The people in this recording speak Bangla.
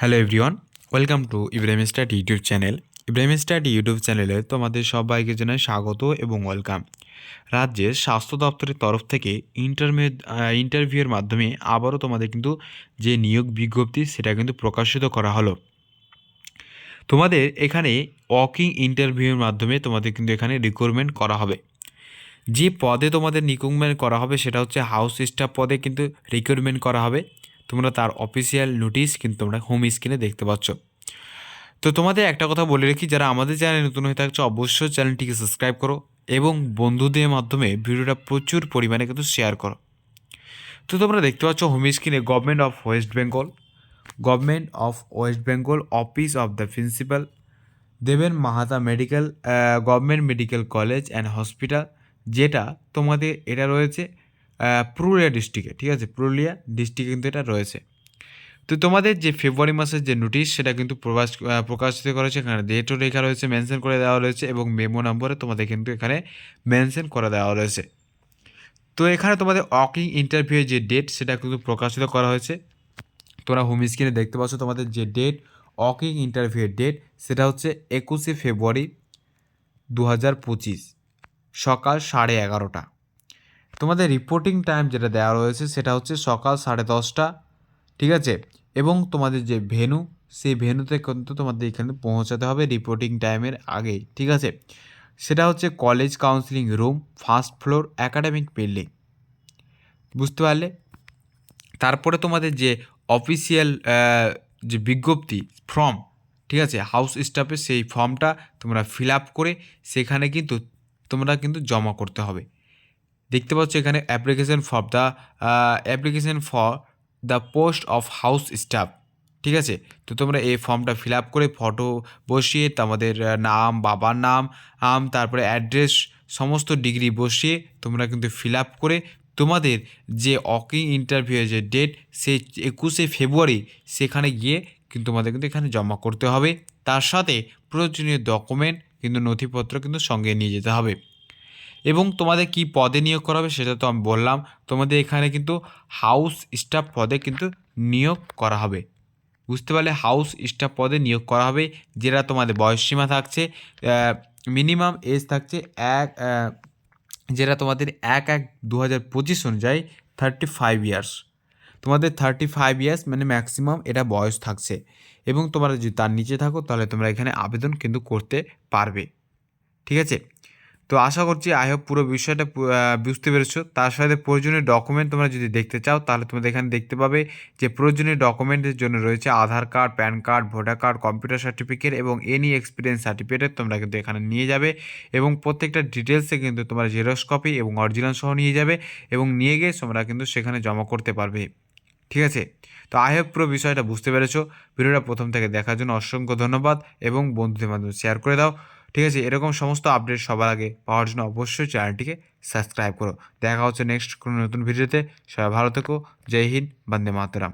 Hello everyone, welcome to Ibrahim study YouTube channel. Ibrahim study YouTube চ্যানেলে তোমাদের সবাইকে জানাই স্বাগত এবং ওয়েলকাম। রাজ্যের স্বাস্থ্য দপ্তরের তরফ থেকে ইন্টারভিউয়ের মাধ্যমে আবারও তোমাদের কিন্তু যে নিয়োগ বিজ্ঞপ্তি সেটা কিন্তু প্রকাশিত করা হলো। তোমাদের এখানে ওয়াকিং ইন্টারভিউয়ের মাধ্যমে তোমাদের কিন্তু এখানে রিক্রুটমেন্ট করা হবে। যে পদে তোমাদের রিক্রুটমেন্ট করা হবে সেটা হচ্ছে হাউস স্টাফ পদে কিন্তু রিক্রুটমেন্ট করা হবে। তোমরা তার অফিসিয়াল নোটিশ কিন্তু তোমরা হোম স্ক্রিনে দেখতে পাচ্ছ। তো তোমাদের একটা কথা বলে রাখি, যারা আমাদের চ্যানেলে নতুন হয়ে থাকছো অবশ্যই চ্যানেলটিকে সাবস্ক্রাইব করো এবং বন্ধুদের মাধ্যমে ভিডিওটা প্রচুর পরিমাণে কিন্তু শেয়ার করো। তো তোমরা দেখতে পাচ্ছ হোম স্ক্রিনে government of West Bengal office of the principal Deben Mahata government medical college and hospital, যেটা তোমাদের এটা রয়েছে পুরুলিয়া ডিস্ট্রিক্টে। ঠিক আছে, পুরুলিয়া ডিস্ট্রিক্টে কিন্তু এটা রয়েছে। তো তোমাদের যে ফেব্রুয়ারি মাসের যে নোটিশ সেটা কিন্তু প্রকাশিত করেছে, এখানে ডেটও লেখা রয়েছে, মেনশন করে দেওয়া রয়েছে এবং মেমো নম্বরে তোমাদের কিন্তু এখানে মেনশন করে দেওয়া রয়েছে। তো এখানে তোমাদের ওয়াকিং ইন্টারভিউ যে ডেট সেটা কিন্তু প্রকাশিত করা হয়েছে। তোমরা হোম স্ক্রিনে দেখতে পাচ্ছ তোমাদের যে ডেট ওয়াকিং ইন্টারভিউয়ের ডেট সেটা হচ্ছে 21শে ফেব্রুয়ারি 2025 সকাল 11:30। তোমাদের রিপোর্টিং টাইম যেটা দেওয়া রয়েছে সেটা হচ্ছে সকাল 10:30। ঠিক আছে, এবং তোমাদের যে ভেন্যু সেই ভেন্যুতে কিন্তু তোমাদের এখানে পৌঁছাতে হবে রিপোর্টিং টাইমের আগেই। ঠিক আছে, সেটা হচ্ছে college counselling room, first floor, academic building. বুঝতে পারলে? তারপরে তোমাদের যে অফিসিয়াল যে বিজ্ঞপ্তি ফর্ম, ঠিক আছে, হাউস স্টাফের সেই ফর্মটা তোমরা ফিল আপ করে সেখানে কিন্তু তোমরা কিন্তু জমা করতে হবে। দেখতে পাচ্ছ এখানে application for the post of house staff. ঠিক আছে, তো তোমরা এই ফর্মটা ফিল আপ করে ফটো বসিয়ে তোমাদের নাম, বাবার নাম, তারপরে অ্যাড্রেস, সমস্ত ডিগ্রি বসিয়ে তোমরা কিন্তু ফিল আপ করে তোমাদের যে ওয়াকিং ইন্টারভিউয়ের যে ডেট সেই 21শে ফেব্রুয়ারি সেখানে গিয়ে কিন্তু তোমাদের কিন্তু এখানে জমা করতে হবে। তার সাথে প্রয়োজনীয় ডকুমেন্ট কিন্তু নথিপত্র কিন্তু সঙ্গে নিয়ে যেতে হবে। এবং তোমাদের কি পদে নিয়োগ করা হবে সেটা তো আমি বললাম। তোমাদের এখানে কিন্তু হাউস স্টাফ পদে কিন্তু নিয়োগ করা হবে। বুঝতে পারলে? হাউস স্টাফ পদে নিয়োগ করা হবে, যেটা তোমাদের বয়সসীমা থাকছে মিনিমাম এজ থাকছে যেটা তোমাদের 1/1/2025 অনুযায়ী 35 ইয়ার্স। তোমাদের 35 ইয়ার্স মানে ম্যাক্সিমাম এটা বয়স থাকছে। এবং তোমরা যদি তার নিচে থাকো তাহলে তোমরা এখানে আবেদন কিন্তু করতে পারবে। ঠিক আছে, তো আশা করছি আই হোপ পুরো বিষয়টা বুঝতে পেরেছো। তার সাথে প্রয়োজনীয় ডকুমেন্ট তোমরা যদি দেখতে চাও তাহলে তোমাদের এখানে দেখতে পাবে যে প্রয়োজনীয় ডকুমেন্টের জন্য রয়েছে Aadhaar card, PAN card, voter card, computer certificate এবং এনি এক্সপিরিয়েন্স সার্টিফিকেট তোমরা কিন্তু এখানে নিয়ে যাবে। এবং প্রত্যেকটা ডিটেলসে কিন্তু তোমরা জেরক্স কপি এবং অরিজিনাল সহ নিয়ে যাবে এবং নিয়ে গিয়ে তোমরা কিন্তু সেখানে জমা করতে পারবে। ঠিক আছে, তো আই হোপ পুরো বিষয়টা বুঝতে পেরেছো। ভিডিওটা প্রথম থেকে দেখার জন্য অসংখ্য ধন্যবাদ এবং বন্ধুদের মাধ্যমে শেয়ার করে দাও। ঠিক আছে, এরকম সমস্ত আপডেট সবার আগে পাওয়ার জন্য অবশ্যই চ্যানেলটিকে সাবস্ক্রাইব করো। দেখা হচ্ছে নেক্সট কোনো নতুন ভিডিওতে। সবাই ভালো থেকো। জয় হিন্দ, বন্দে মাতরম।